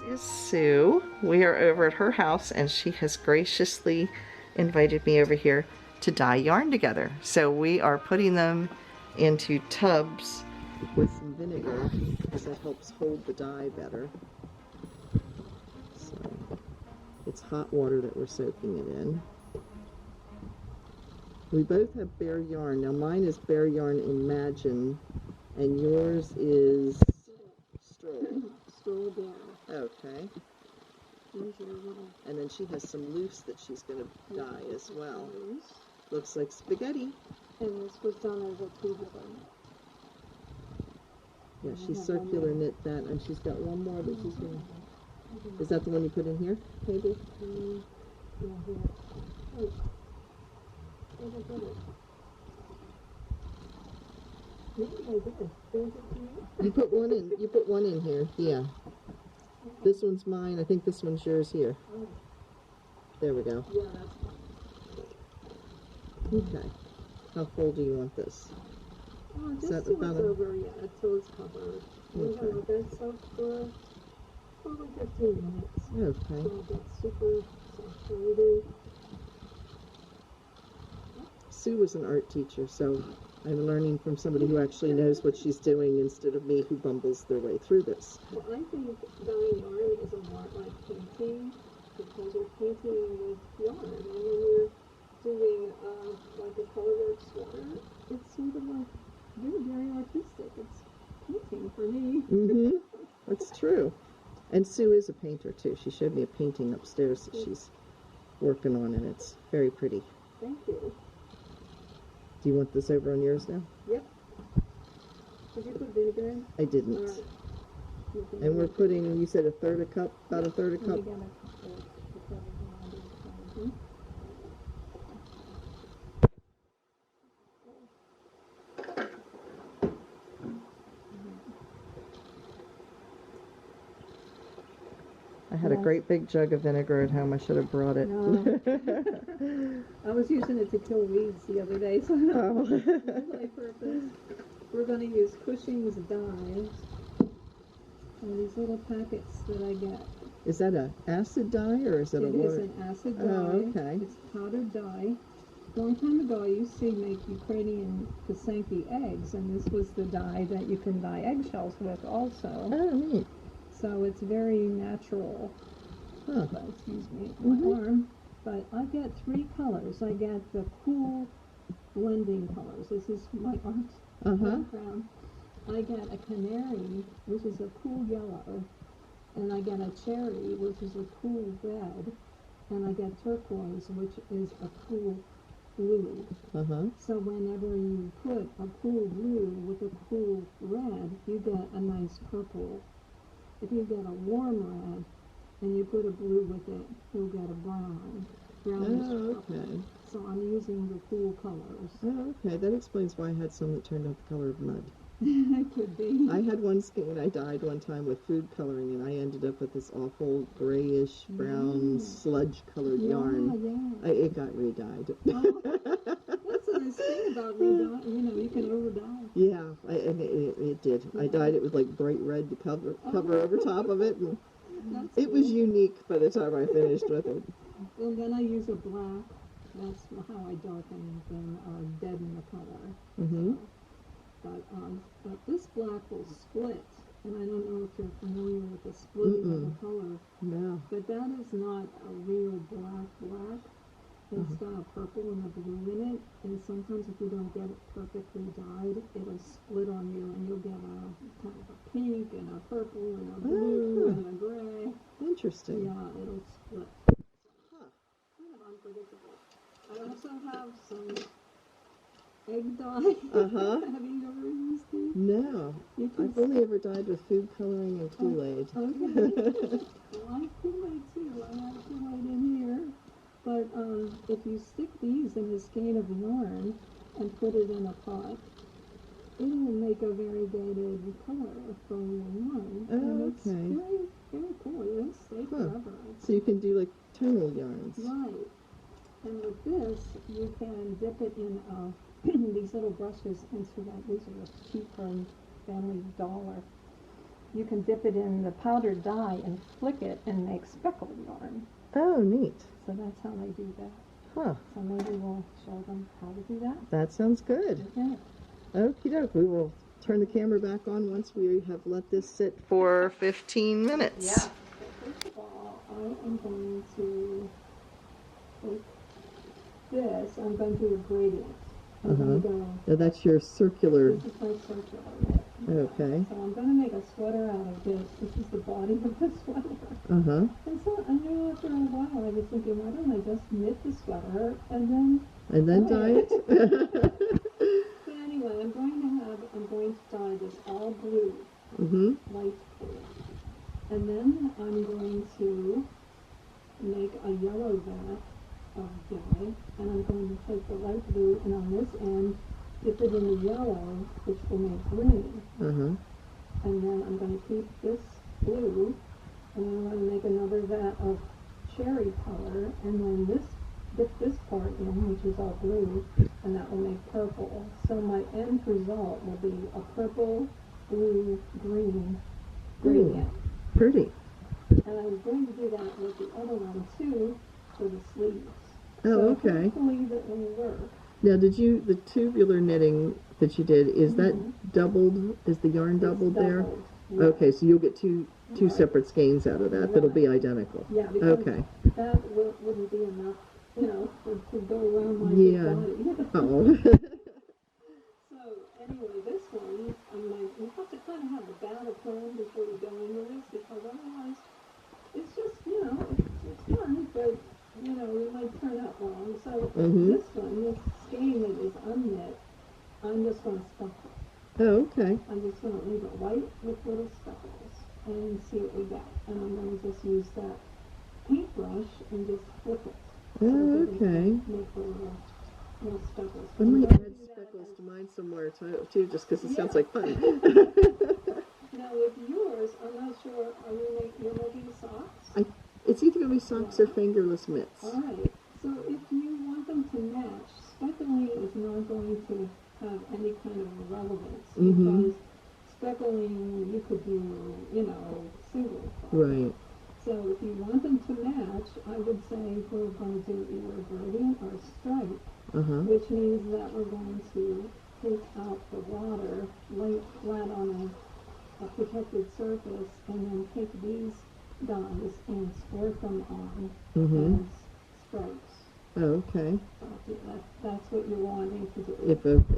Is Sue. We are over at her house and she has graciously invited me over here to dye yarn together. So we are putting them into tubs with some vinegar because that helps hold the dye better. So it's hot water that we're soaking it in. We both have bare yarn. Now mine is bare yarn Imagine and yours is Stroll down. Okay. And then she has some loose that she's going to dye as well. Looks like spaghetti. And this was done as a tubular. Yeah, she's circular knit that, and she's got one more that she's going to... Is that the one you put in here, maybe? Yeah, here. Oh. You put one in. You put one in here. Yeah. This one's mine. I think this one's yours here. There we go. Yeah, that's fine. Okay. How full do you want this? Just till it's over, yeah, until it's covered. We're Okay. going to let that soak for probably 15 minutes. Okay. So it gets super saturated. Sue was an art teacher, so I'm learning from somebody who actually knows what she's doing instead of me who bumbles their way through this. Well, I think dyeing yarn is a lot like painting because you're painting with yarn. And when you're doing like a colorworks yarn, it's sort of like very artistic. It's painting for me. Mm-hmm. That's true. And Sue is a painter too. She showed me a painting upstairs that she's working on, and it's very pretty. Thank you. Do you want this over on yours now? Yep. Did you put vinegar in? I didn't. Right. And we're putting, you said a third a cup, about a third a cup? I had a great big jug of vinegar at home. I should have brought it. No. I was using it to kill weeds the other day, so that's my purpose. We're going to use Cushing's dyes and these little packets that I get. Is that an acid dye or is it a water? It is an acid dye. Oh, okay. It's powdered dye. A long time ago, I used to make Ukrainian Kasanki eggs, and this was the dye that you can dye eggshells with also. Oh, neat. So it's very natural. Huh. Excuse me, my arm. But I get 3 colors. I get the cool blending colors. This is my art background. I get a canary, which is a cool yellow, and I get a cherry, which is a cool red, and I get turquoise, which is a cool blue. So whenever you put a cool blue with a cool red, you get a nice purple. If you get a warm red and you put a blue with it, you'll get a brown. Oh, okay. So I'm using the cool colors. Oh, okay. That explains why I had some that turned out the color of mud. It could be. I had one skein I dyed one time with food coloring, and I ended up with this awful grayish brown sludge colored yarn. It got re-dyed. Oh, that's the nice thing about re-dye. You know, you can over-dye. Yeah, and it did. Yeah. I dyed it with like bright red to cover over top of it, and it was unique by the time I finished with it. And then I use a black. That's how I darken them, deaden the color. But this black will split, and I don't know if you're familiar with the splitting of the color. No. But that is not a real black. It's got a purple and a blue in it, and sometimes if you don't get it perfectly dyed, it'll split on you, and you'll get a kind of a pink and a purple and a blue and a gray. Interesting. Yeah, it'll split. Kind of unpredictable. I also have some egg dye. Have you ever used these? No. I've only ever dyed with food coloring and Kool-Aid. Okay. Well, I have Kool-Aid too. I have Kool-Aid in here. But if you stick these in a skein of yarn and put it in a pot, it will make a variegated color for your yarn. Oh, It's very, very cool. It'll stay forever. So you can do like tonal yarns. Right. And with this, you can dip it in these little brushes into that. These are cheap from Family Dollar. you can dip it in the powdered dye and flick it and make speckled yarn. Oh, neat. So that's how they do that. Huh. So maybe we'll show them how to do that. That sounds good. Okay. Okie doke. We will turn the camera back on once we have let this sit for 15 minutes. Yeah. So first of all, I am going to take this. I'm going to do a gradient. I'm going to go. Now that's your circular. This is my circular knit. Okay. So I'm going to make a sweater out of this. This is the body of the sweater. Uh-huh. And so I knew after a while I was thinking, why don't I just knit the sweater and then dye it? So anyway, I'm going to dye this all blue, light blue. And then I'm going to make a yellow vat of dye, and I'm going to take the light blue and on this end dip it in the yellow, which will make green. And then I'm going to keep this blue, and then I'm going to make another vat of cherry color, and then dip this part in, which is all blue, and that will make purple. So my end result will be a purple, blue, green gradient. Pretty. And I was going to do that with the other one too, for the sleeves. Oh, so okay. hopefully that will work. Now, the tubular knitting that you did, is that doubled? Is the yarn doubled there? Doubled, yeah. Okay, so you'll get two separate skeins out of that that'll be identical. Yeah, because okay. that wouldn't be enough, to go around my big body. Oh. So anyway, this one, you have to kind of have a battle plan before you go into this, because otherwise, it's just, it's fun, but, it might turn out wrong. So this one, this skein that is unknit, I'm just going to speckle. Oh, okay. I'm just going to leave it white with little speckles and see what we get. And I'm going to just use that paintbrush and just flip it. Oh, okay. Make little speckles. I might add speckles to mine somewhere too, just because it sounds like fun. Now with yours, I'm not sure, you're making socks? It's either going to be socks or fingerless mitts. Alright, so if you want them to match, speckling is not going to have any kind of relevance, because speckling you could do, single. Right. So if you want them to match, I would say we're going to do either a gradient or a stripe, which means that we're going to take out the water, lay it flat on a protected surface, and then take these dyes and squirt them on as stripes. Oh, okay. So that's what you're wanting to do.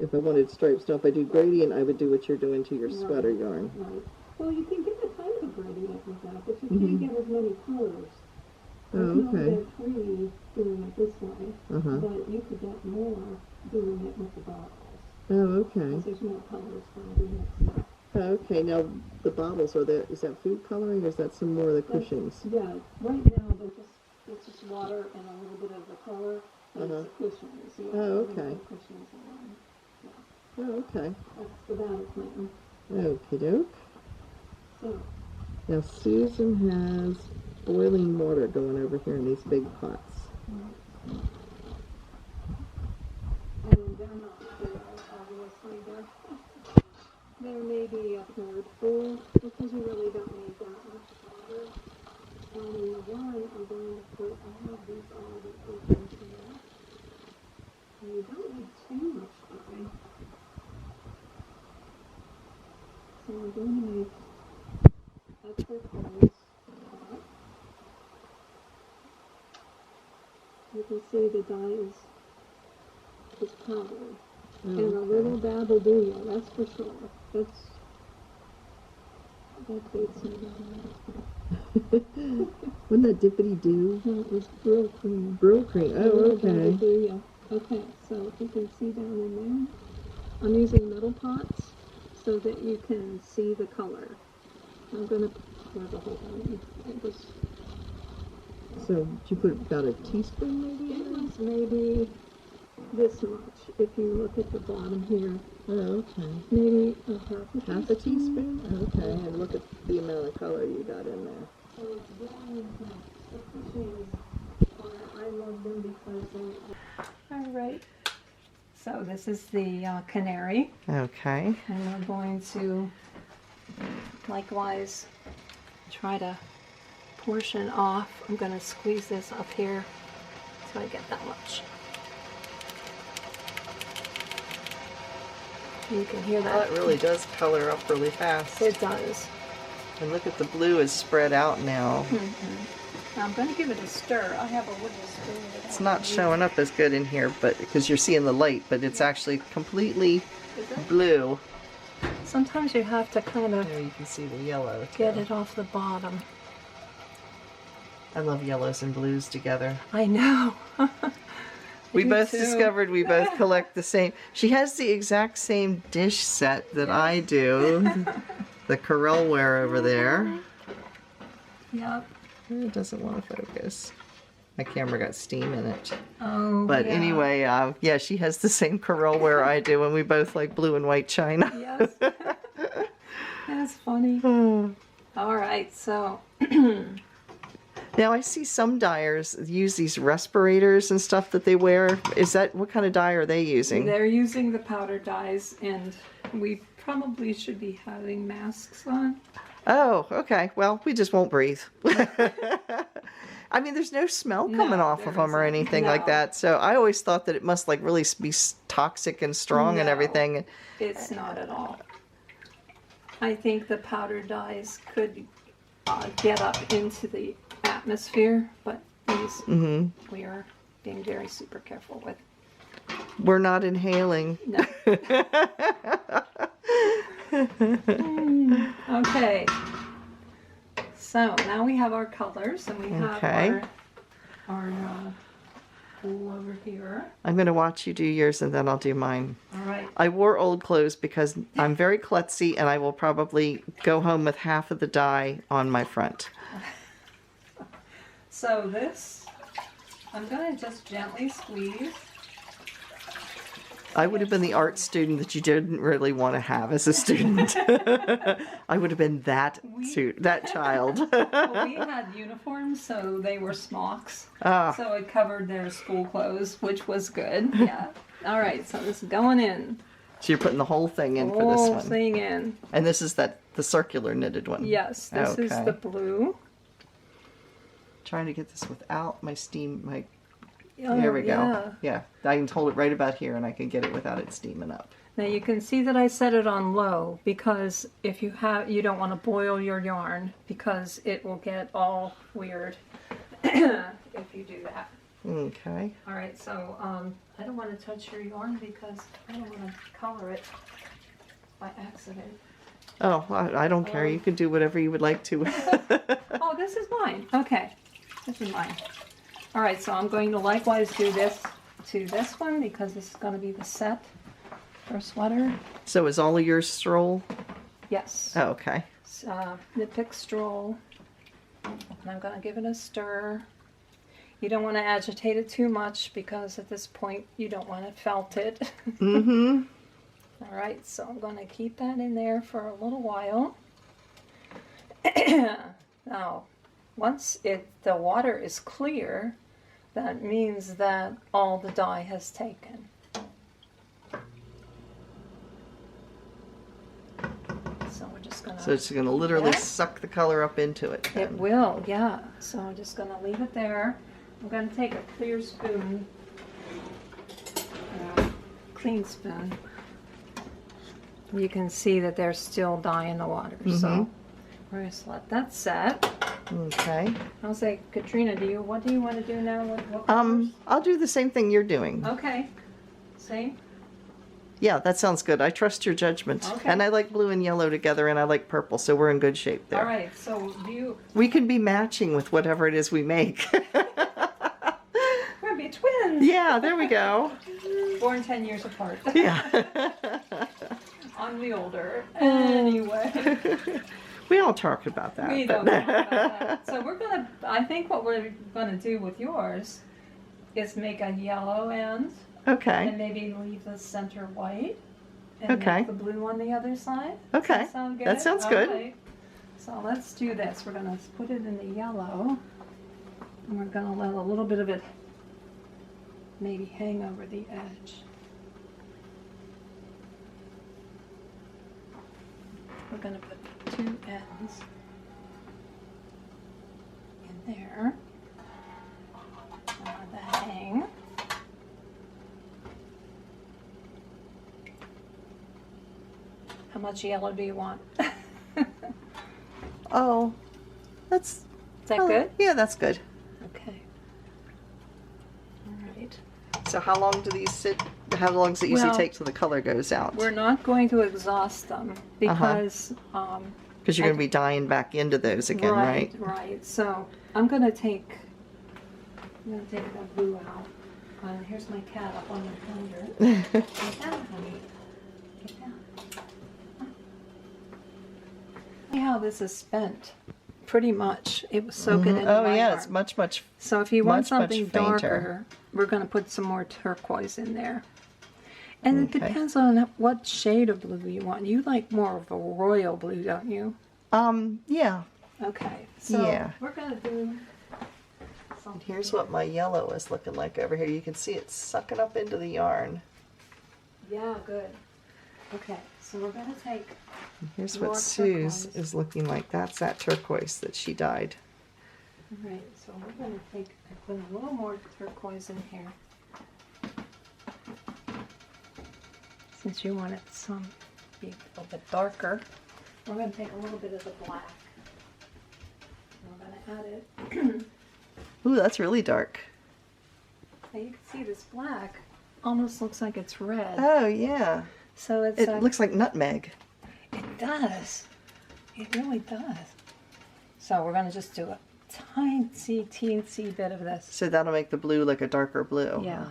If I wanted stripes, now if I do gradient, I would do what you're doing to your sweater yarn. Right. Well, you can get a kind of a gradient with that, but you can't get as many colors. Oh, You can okay. only get 3 doing it this way, but you could get more doing it with the bottles. Oh, okay. Because there's more colors going to be mixed up. Okay, now the bottles, is that food coloring or is that some more of the cushions? Yeah, right now it's just water and a little bit of the color, and it's the cushions. You Oh, okay. The cushions on. Yeah. Oh, okay. That's the battle plan. Okie doke. So, Now Susan has boiling water going over here in these big pots. and they're not full, obviously. They're maybe a third full, because you really don't need that much water. And in the yarn, I'm going to put all of these already open here. And you don't need too much dye. So I'm going to make extra holes. You can see the dye is powdered. And a little dab will do you, that's for sure. That beats me. Wouldn't that dippity do? No, it was Brill cream. Brill cream. Oh, okay. Okay, so you can see down in there, I'm using metal pots so that you can see the color. I'm going to pour the whole thing. So, did you put about a teaspoon maybe? It was maybe this much, if you look at the bottom here. Oh, okay. Maybe half a teaspoon. Okay, and look at the amount of color you got in there. So it's very the cushions I love them because they... All right. So this is the canary. Okay. And we're going to likewise try to portion off. I'm going to squeeze this up here so I get that much. You can hear that. Oh, it really does color up really fast. It does. And look at the blue is spread out now. Now I'm going to give it a stir. I have a wooden spoon. It's not showing up as good in here, but because you're seeing the light, but it's actually completely blue. Sometimes you have to kind of There you can see the yellow too. get it off the bottom. I love yellows and blues together. I know. We do both too. discovered we both collect the same. She has the exact same dish set that I do. The Corelware over there. Yep. It doesn't want to focus. My camera got steam in it. Oh, But yeah. anyway, yeah, she has the same Corelware I do, and we both like blue and white china. Yes. That's funny. All right, so Now I see some dyers use these respirators and stuff that they wear. Is that, what kind of dye are they using? they're using the powder dyes, and we probably should be having masks on. Oh, okay. Well, we just won't breathe. I mean, there's no smell coming No, off of there them or isn't. anything like No. that. So I always thought that it must like really be toxic and strong and No. everything. It's not at all. I think the powder dyes could get up into the atmosphere, but these we are being very super careful with. We're not inhaling. No. Okay. So now we have our colors, and we have Okay. our pool over here. I'm going to watch you do yours and then I'll do mine. All right. I wore old clothes because I'm very klutzy and I will probably go home with half of the dye on my front. So this, I'm going to just gently squeeze. I would have been the art student that you didn't really want to have as a student. I would have been that child. Well, we had uniforms, so they were smocks. Ah. So it covered their school clothes, which was good. Yeah. All right, so this is going in. So you're putting the whole thing in for this Whole one. thing in. And this is the circular knitted one. Yes, this is Okay. the blue. Trying to get this without my steam, Oh, there we go. yeah. Yeah, I can hold it right about here and I can get it without it steaming up. Now you can see that I set it on low because if you don't want to boil your yarn because it will get all weird if you do that. Okay. All right, so I don't want to touch your yarn because I don't want to color it by accident. Oh, I don't care. You can do whatever you would like to. Oh, this is mine. Okay, this is mine. All right, so I'm going to likewise do this to this one because this is going to be the set for sweater. So is all of yours stroll? Yes. Oh, okay. Knit pick stroll. And I'm going to give it a stir. You don't want to agitate it too much because at this point you don't want to felt it. Mm-hmm. All right, so I'm going to keep that in there for a little while. Now, once the water is clear, that means that all the dye has taken. So we're just going to... So it's going to literally Yeah. suck the color up into it. It then. will, yeah. So I'm just going to leave it there. I'm going to take a clear spoon, clean spoon. You can see that there's still dye in the water, so we're going to let that set. Okay. I'll say, Katrina, what do you want to do now? What colors? I'll do the same thing you're doing. Okay. Same? Yeah, that sounds good. I trust your judgment. Okay. And I like blue and yellow together, and I like purple, so we're in good shape there. All right, so We can be matching with whatever it is we make. we're going to be twins. Yeah, there we go. Born 10 years apart. Yeah. I'm the older. Anyway. We all talked about that. We but- don't talk about that. So I think what we're going to do with yours is make a yellow end Okay. and maybe leave the center white and Okay. make the blue on the other side. Okay. Does that sound good? That sounds good. Okay. So let's do this. We're going to put it in the yellow and we're going to let a little bit of it maybe hang over the edge. We're going to put two ends in there. Let that hang. How much yellow do you want? Oh, that's... Is that good? Yeah, that's good. Okay. All right. So how long do these sit? How long does it usually Well, take till the color goes out? We're not going to exhaust them because Because you're going to be dyeing back into those again, right? Right. So I'm going to take that blue out. Here's my cat up on the counter. Get down, honey. Get down. See how this is spent? Pretty much. It was soaking in Oh my yeah, yarn. it's much. So if you want much something fainter. darker, we're going to put some more turquoise in there. And it Okay. depends on what shade of blue you want. You like more of a royal blue, don't you? Yeah. Okay. So Yeah. we're going to do something. Here's what my yellow is looking like over here. You can see it's sucking up into the yarn. Yeah, good. Okay. So we're going to take... Here's more what Sue's turquoise. is looking like. That's that turquoise that she dyed. All right. So we're going to put a little more turquoise in here. Since you want it some be a little bit darker, we're going to take a little bit of the black. And we're going to add it. Ooh, that's really dark. Now you can see this black almost looks like it's red. Oh yeah. So it's It looks like nutmeg. it does. It really does. So we're going to just do a teensy bit of this. So that'll make the blue like a darker blue. Yeah.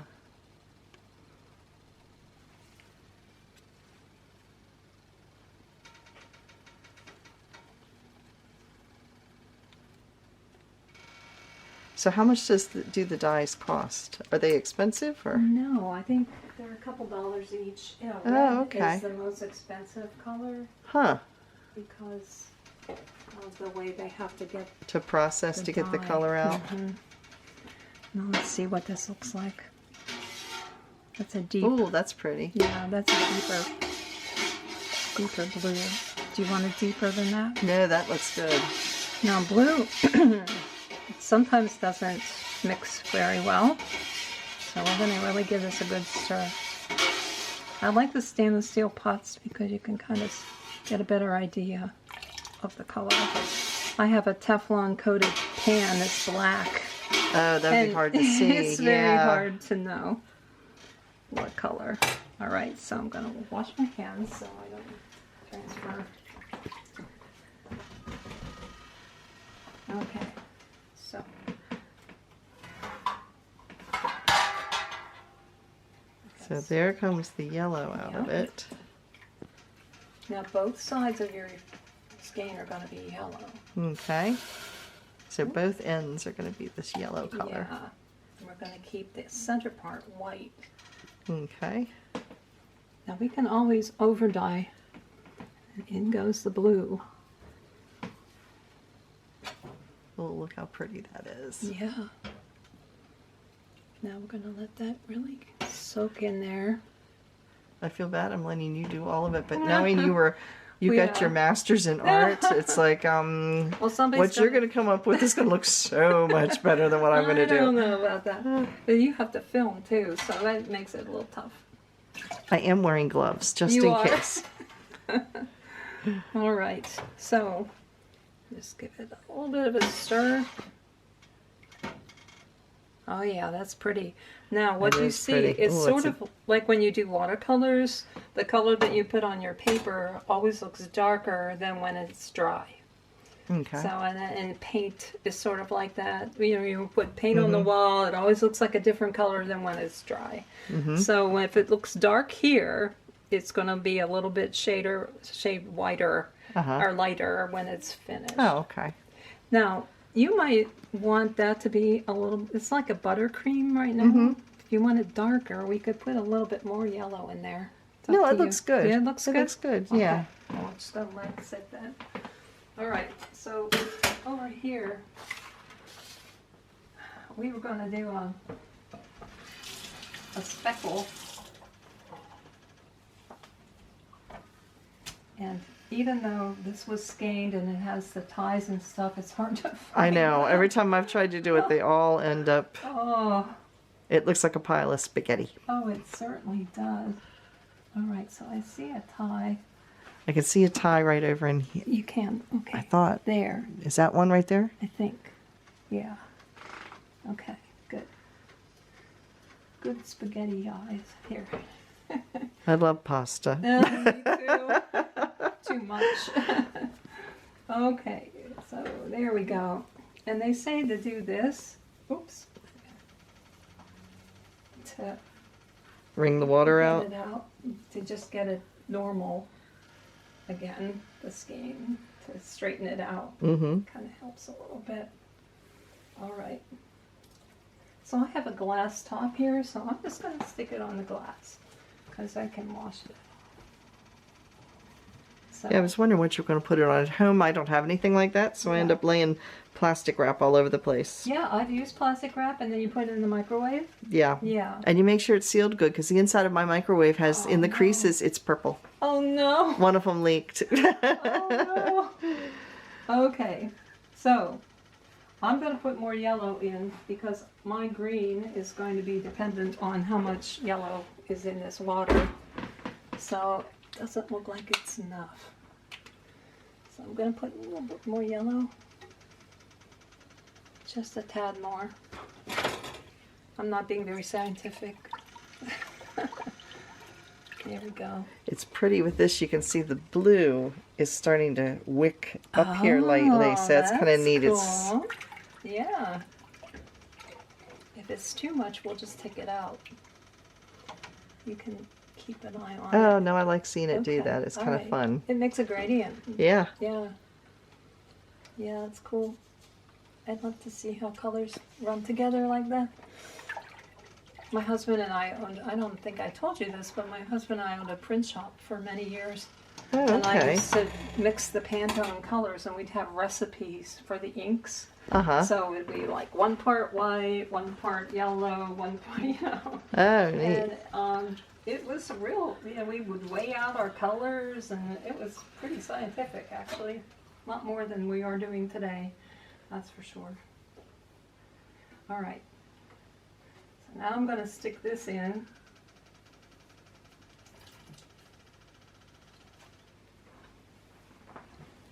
So how much do the dyes cost? Are they expensive or? No, I think they're a couple dollars each. Yeah, red Oh, okay. is the most expensive color Huh. because of the way they have to get To process the to get the dye. color out. Now let's see what this looks like. That's a deep. Ooh, that's pretty. Yeah, that's a deeper blue. Do you want it deeper than that? No, that looks good. Now blue sometimes doesn't mix very well, so we're going to really give this a good stir. I like the stainless steel pots because you can kind of get a better idea of the color. I have a Teflon coated pan that's black. Oh, that'd be hard to see. It's very hard to know what color. All right, so I'm going to wash my hands so I don't transfer. Okay, so So there comes the yellow out of Yeah. it. now both sides of your skein are going to be yellow. Okay. So both ends are going to be this yellow color. Yeah, and we're going to keep the center part white. Okay. Now we can always over dye, and in goes the blue. Oh, look how pretty that is. Yeah. Now we're going to let that really soak in there. I feel bad I'm letting you do all of it, but knowing you got Yeah. your master's in art, it's like, Well, somebody's what you're going to come up with is going to look so much better than what I'm going to I don't do. know about that. But you have to film too, so that makes it a little tough. I am wearing gloves, just You in are. case. All right, so just give it a little bit of a stir. Oh yeah, that's pretty. Now what It you is see pretty. is Ooh, sort it's of like when you do watercolors, the color that you put on your paper always looks darker than when it's dry. Okay. So and paint is sort of like that. You know, you put paint on the wall, it always looks like a different color than when it's dry. So if it looks dark here, it's going to be a little bit shade whiter or lighter when it's finished. Oh, okay. Now, you might want that to be a little, it's like a buttercream right now. If you want it darker, we could put a little bit more yellow in there. It's up No, to it you. looks good. Yeah, it looks It good? looks good, Okay. yeah. Well, just gonna let it sit then. All right, so over here, we were gonna do a speckle. And even though this was skeined and it has the ties and stuff, it's hard to find. I know. them. Every time I've tried to do it, they all end up... Oh, It looks like a pile of spaghetti. oh, it certainly does. All right, so I see a tie. I can see a tie right over in here. You can, okay. I thought... There, Is that one right there? I think. Yeah. Okay, good. Good spaghetti eyes. Here. I love pasta. Me too. Too much. Okay, so there we go. And they say to do this, oops, to Wring the water get out. it out, to just get it normal again, the skein, to straighten it out. Mm-hmm. Kind of helps a little bit. All right. So I have a glass top here, so I'm just going to stick it on the glass because I can wash it. So, Yeah, I was wondering what you were going to put it on at home. I don't have anything like that, so I end Yeah. up laying plastic wrap all over the place. yeah, I've used plastic wrap and then you put it in the microwave. Yeah. Yeah. And you make sure it's sealed good because the inside of my microwave has, Oh, in the no. creases, it's purple. Oh no. One of them leaked. Oh no. Okay, so I'm going to put more yellow in because my green is going to be dependent on how much yellow is in this water. So it doesn't look like it's enough. So I'm going to put a little bit more yellow. Just a tad more. I'm not being very scientific. There we go. It's pretty with this. You can see the blue is starting to wick up here lightly, so that's kind of neat. It's Cool. Yeah. If it's too much, we'll just take it out. You can keep an eye on it. Oh, no, I like seeing it do Okay, that. It's kind of alright. fun. It makes a gradient. Yeah. Yeah. Yeah, it's cool. I'd love to see how colors run together like that. My husband and I owned, I don't think I told you this, but my husband and I owned a print shop for many years. Oh, And I okay. used to mix the Pantone colors and we'd have recipes for the inks. Uh-huh. So it'd be like one part white, one part yellow, one part, you know. Oh, neat. And it was real, you know, we would weigh out our colors and it was pretty scientific actually. A lot more than we are doing today, that's for sure. All right. So now I'm going to stick this in.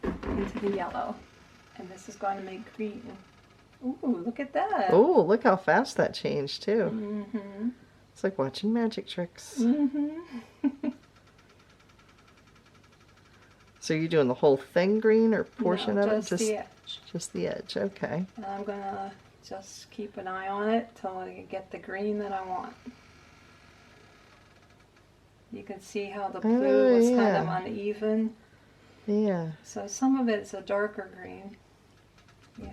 Into the yellow. And this is going to make green. Ooh, look at that. Oh, look how fast that changed, too. Mm-hmm. It's like watching magic tricks. Mm-hmm. So you're doing the whole thing green or portion No, of it? just the edge. Just the edge, okay. And I'm going to just keep an eye on it till I get the green that I want. You can see how the blue was kind of uneven. Yeah. So some of it's a darker green. Yeah.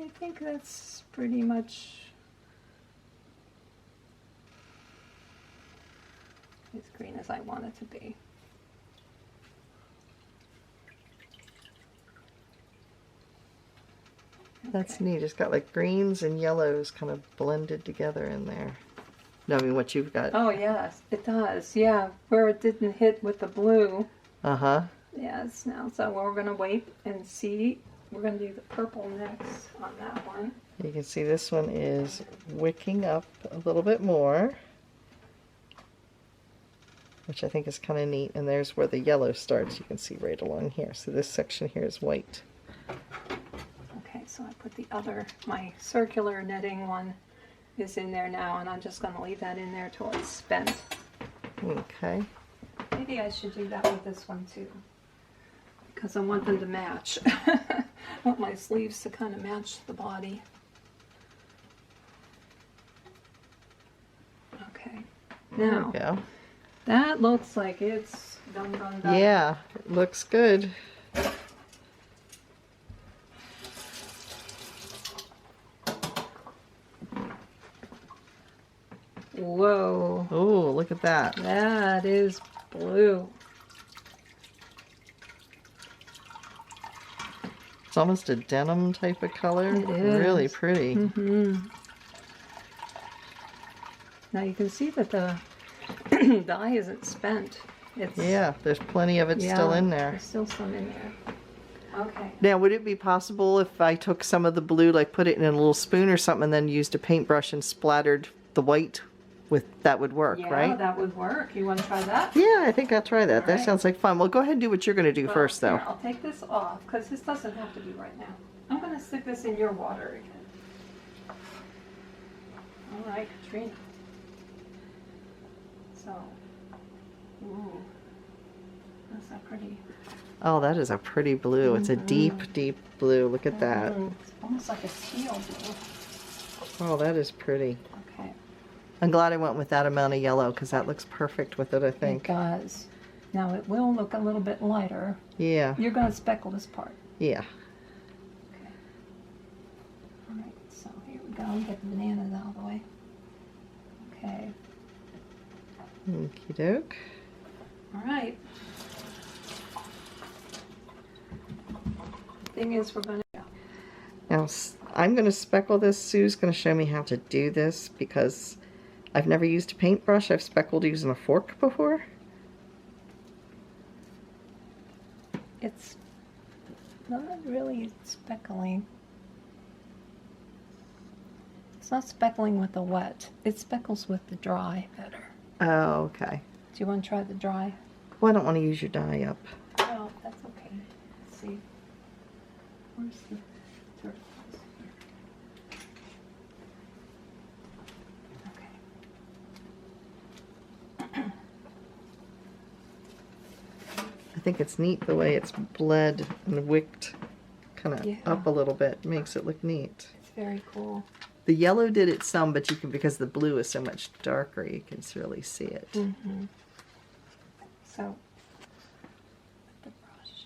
I think that's pretty much as green as I want it to be. That's Okay. neat. It's got like greens and yellows kind of blended together in there. No, I mean what you've got. Oh yes, it does. Yeah, where it didn't hit with the blue. Uh-huh. Yes, now so we're gonna wait and see. We're gonna do the purple next on that one. You can see this one is wicking up a little bit more, which I think is kind of neat. And there's where the yellow starts. You can see right along here. So this section here is white. Okay, so I put the other, my circular netting one is in there now, and I'm just gonna leave that in there till it's spent. Okay. Maybe I should do that with this one too, because I want them to match. I want my sleeves to kind of match the body. Okay, There now we go. that looks like it's done. Yeah, it looks good. Whoa, Oh, look at that. that is blue. It's almost a denim type of color. It is. Really pretty. Mm-hmm. Now you can see that the dye isn't spent. It's, Yeah, there's plenty of it still in there. There's still some in there. Okay. Now, would it be possible if I took some of the blue, like put it in a little spoon or something, and then used a paintbrush and splattered the white with, that would work, Yeah, right? that would work. You want to try that? Yeah, I think I'll try that. That right. sounds like fun. Well, go ahead and do what you're going to do Well, first, though. Here, I'll take this off because this doesn't have to be right now. I'm going to stick this in your water again. All right, Katrina. So, ooh, that's so pretty. Oh, that is a pretty blue. It's a deep, deep blue. Look at that. It's almost like a teal blue. Oh, that is pretty. Okay. I'm glad I went with that amount of yellow because that looks perfect with it, I It think. does. Now it will look a little bit lighter. Yeah, You're going to speckle this part. yeah. Okay. All right, so here we go. Get the bananas out of the way. Okay. Okie doke. All right. Thing is, we're going to... Now, I'm going to speckle this. Sue's going to show me how to do this because I've never used a paintbrush. I've speckled using a fork before. It's not really speckling. It's not speckling with the wet. It speckles with the dry better. Oh, okay. Do you want to try the dry? Well, I don't want to use your dye up. No, that's okay. Let's see. Where's the turquoise? Okay. I think it's neat the way it's bled and wicked kind of Yeah. up a little bit. Makes it look neat. It's very cool. The yellow did it some, but you can, because the blue is so much darker, you can really see it. Mm-hmm. So, the brush.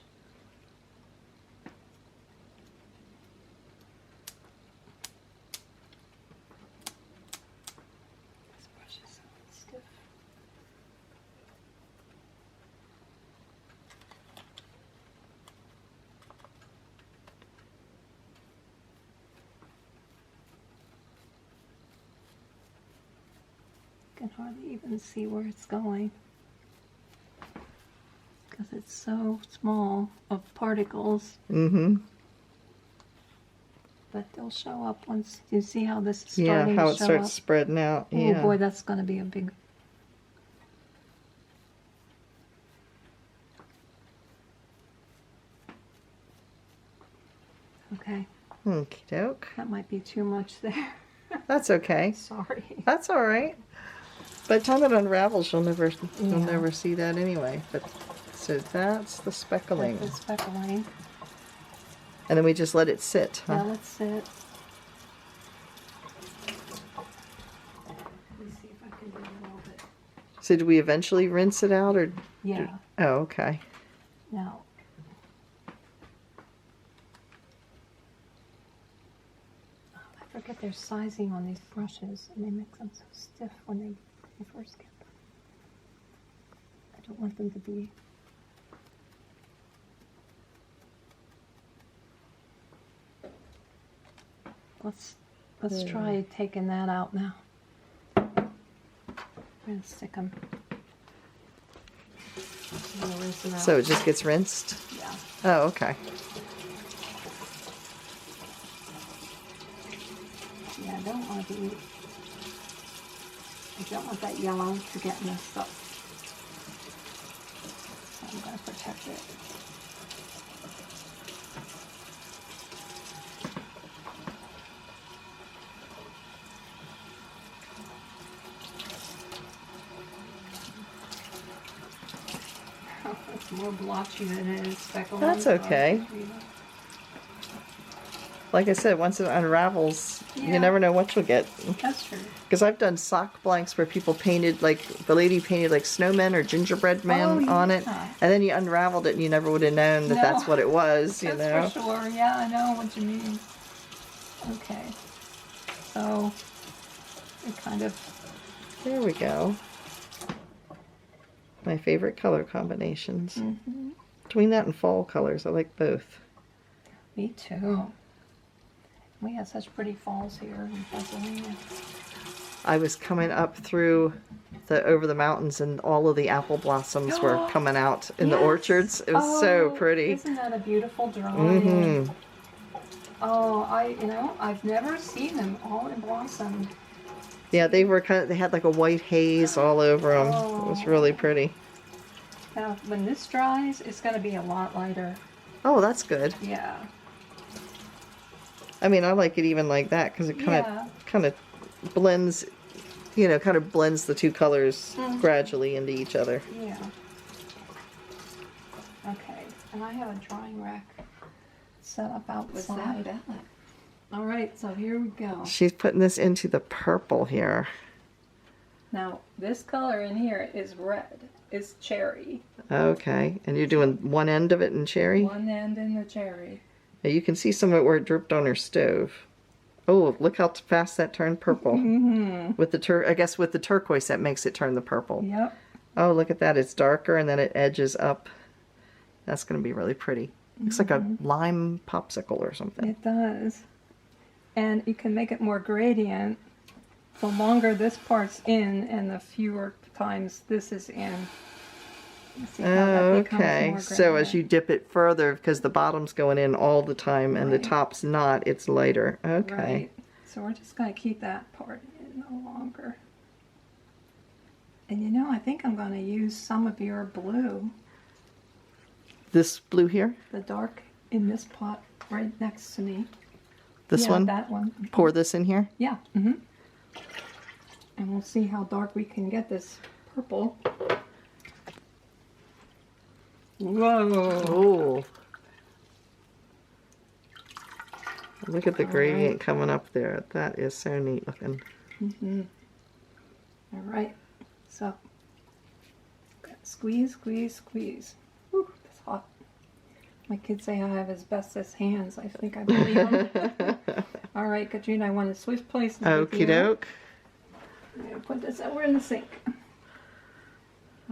This brush is so stiff. Can hardly even see where it's going because it's so small of particles, Mm-hmm. but they'll show up once you see how this is Yeah, starting how to it show starts up. spreading out. Oh Yeah. boy, that's going to be a big... Okay, Okie doke. that might be too much there. That's okay. Sorry. That's all right. By the time it unravels, you'll never Yeah. see that anyway. But so that's the speckling, That's the speckling. and then we just let it sit. Now Huh? let's sit. Let me see if I can do a little bit. So do we eventually rinse it out, or? Yeah. Oh, okay. Now. I forget their sizing on these brushes, and they make them so stiff when you first get them. I don't want them to be. Let's try taking that out now. I'm gonna stick them. Rinse them out. So it just gets rinsed. Yeah. Oh, okay. Yeah, I don't want to be. I don't want that yellow to get messed up. So I'm going to protect it. Oh, it's more blotchy than it is speckling. That's okay. Like I said, once it unravels, Yeah. you never know what you'll get. That's true. Because I've done sock blanks where people painted, like, the lady painted, like, snowmen or gingerbread men on it. Yeah. And then you unraveled it and you never would have known that that's No. what it was, you know. That's for sure. Yeah, I know what you mean. Okay. So, it kind of... There we go. My favorite color combinations. Mm-hmm. Between that and fall colors, I like both. Me too. We have such pretty falls here in Pennsylvania. I was coming up through over the mountains, and all of the apple blossoms were coming out in the orchards. It was so pretty. Isn't that a beautiful drawing? Oh, I've never seen them all in blossom. Yeah, they had like a white haze all over them. It was really pretty. Now, when this dries, it's going to be a lot lighter. Oh, that's good. Yeah. I mean, I like it even like that because it kind of blends, you know, kind of blends the two colors gradually into each other. Yeah. Okay, and I have a drawing rack set up outside. All right, so here we go. She's putting this into the purple here. Now, this color in here is red. It's cherry. Okay, and you're doing one end of it in cherry? One end in the cherry. Now you can see some of it where it dripped on her stove. Oh, look how fast that turned purple. With the I guess with the turquoise that makes it turn the purple. Yep. Oh, look at that. It's darker and then it edges up. That's going to be really pretty. Looks like a lime popsicle or something. It does. And you can make it more gradient. The longer this part's in and the fewer times this is in. See how that becomes more So as gradient. you dip it further, because the bottom's going in all the time and the top's not, it's lighter. Okay. Right. So we're just going to keep that part in a little longer. And you know, I think I'm going to use some of your blue. This blue here? The dark in this pot right next to me. This one? That one. Pour this in here? Yeah. And we'll see how dark we can get this purple. Whoa. Oh. Look at the gradient coming up there. That is so neat looking. All right. So, squeeze, squeeze, squeeze. Whew, that's hot. My kids say I have asbestos hands. I think I believe them. All right, Katrina, I want to switch places. Okie doke. I'm going to put this over in the sink.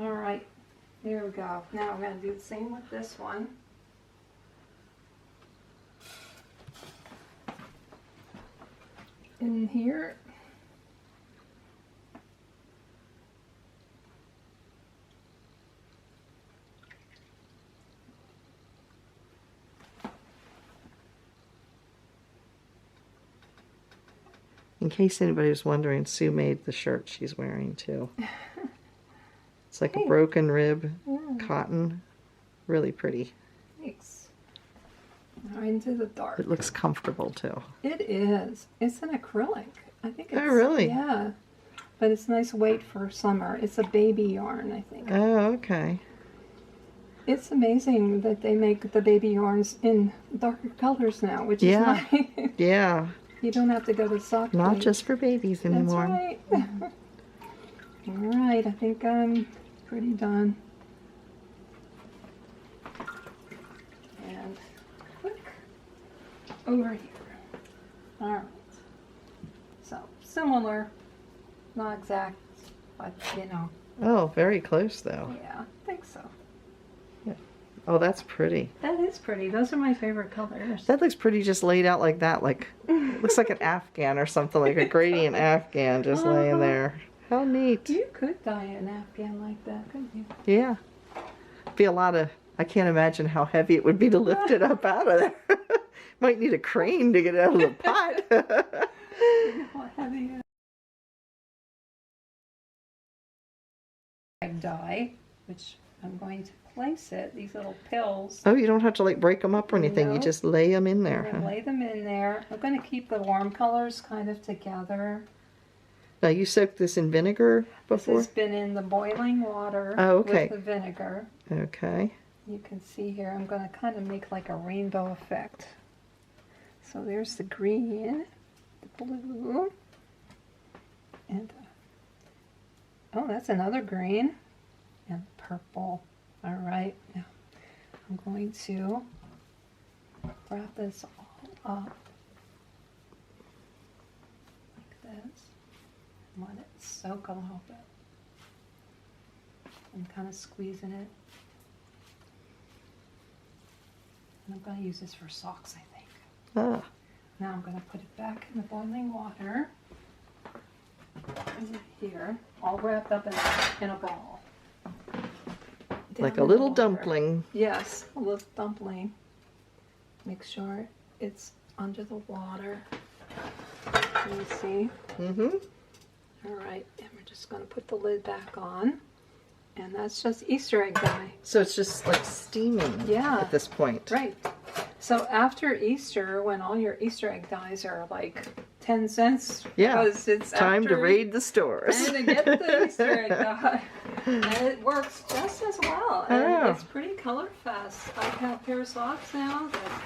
All right, there we go. Now I'm going to do the same with this one. In here. In case anybody was wondering, Sue made the shirt she's wearing too. It's like a broken rib, cotton, really pretty. Thanks. Now into the dark. It looks comfortable too. It is. It's an acrylic. I think it's. Oh, really? Yeah. But it's nice weight for summer. It's a baby yarn, I think. Oh, okay. It's amazing that they make the baby yarns in darker colors now, which is nice. Yeah. You don't have to go to sock Not plate. just for babies anymore. That's right. All right, I think I'm pretty done. And click over here. All right. So similar, not exact, but you know. Oh, very close though. Yeah, I think so. Oh, that's pretty. That is pretty. Those are my favorite colors. That looks pretty just laid out like that. Like, looks like an Afghan or something, like a gradient Afghan just laying there. How neat. You could dye an Afghan like that, couldn't you? Yeah. Be a lot of, I can't imagine how heavy it would be to lift it up out of there. Might need a crane to get it out of the pot. How heavy dye, which I'm going to place it, these little pills. Oh, you don't have to like break them up or anything. No. You just lay them in there. I'm going to lay them in there. I'm going to keep the warm colors kind of together. Now, you soaked this in vinegar before? This has been in the boiling water okay. with the vinegar. Okay. You can see here, I'm going to kind of make like a rainbow effect. So there's the green, the blue, and oh, that's another green, and purple. All right, now I'm going to wrap this all up like this and let it soak a little bit. I'm kind of squeezing it. And I'm going to use this for socks, I think. Ah. Now I'm going to put it back in the boiling water. over here, all wrapped up in a ball. Like Down a in little the water. dumpling. Yes, a little dumpling. Make sure it's under the water. Let me see. Mm-hmm. All right, and we're just going to put the lid back on. And that's just Easter egg dye. So it's just like steaming at this point. Right. So after Easter, when all your Easter egg dyes are like 10 cents, because it's time to after raid the stores. and to get the Easter egg dye. And it works just as well. And it's pretty color fast. I've had a pair of socks now that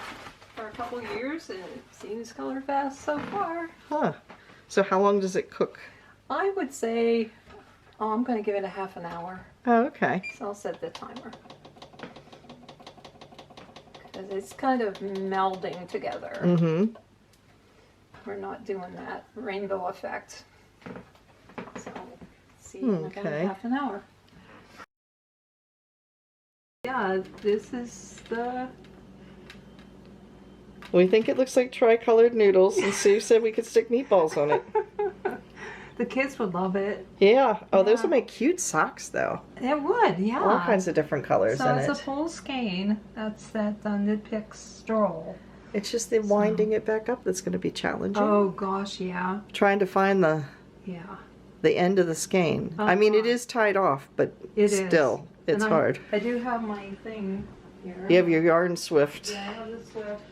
for a couple of years, and it seems color fast so far. Huh. So how long does it cook? I would say, I'm going to give it a half an hour. Oh, okay. So I'll set the timer. Because it's kind of melding together. Mm-hmm. We're not doing that rainbow effect. So, see in about half an hour. Yeah, this is the... We think it looks like tri-colored noodles, and Sue said we could stick meatballs on it. The kids would love it. Yeah. Oh, those would make cute socks, though. It would, yeah. All kinds of different colors in it. So it's a full skein. That's that Knit Picks stroll. It's just the winding it back up that's going to be challenging. Oh gosh, yeah. Trying to find the end of the skein. I mean, it is tied off, but still, it's hard. I do have my thing here. You have your yarn swift. Yeah, I have the swift,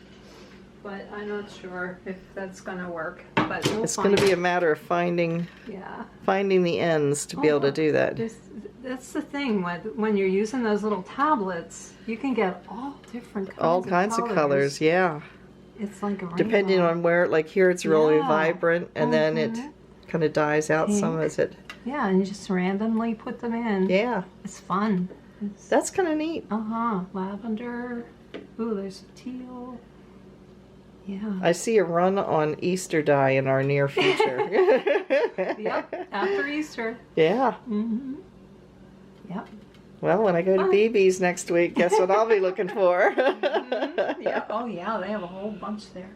but I'm not sure if that's gonna work. But we'll It's going to be a matter of finding the ends to be able to do that. That's the thing when you're using those little tablets, you can get all different kinds all kinds of colors. Yeah. It's like a rainbow. Depending on where, like here, it's really vibrant, and then it kind of dies out some as it. Yeah, and you just randomly put them in. Yeah. It's fun. That's kind of neat. Lavender. Ooh, there's teal. Yeah. I see a run on Easter dye in our near future. Yep, after Easter. Yeah. Mm-hmm. Yep. Well, when I go to BB's next week, guess what I'll be looking for? Yeah. Oh, yeah, they have a whole bunch there.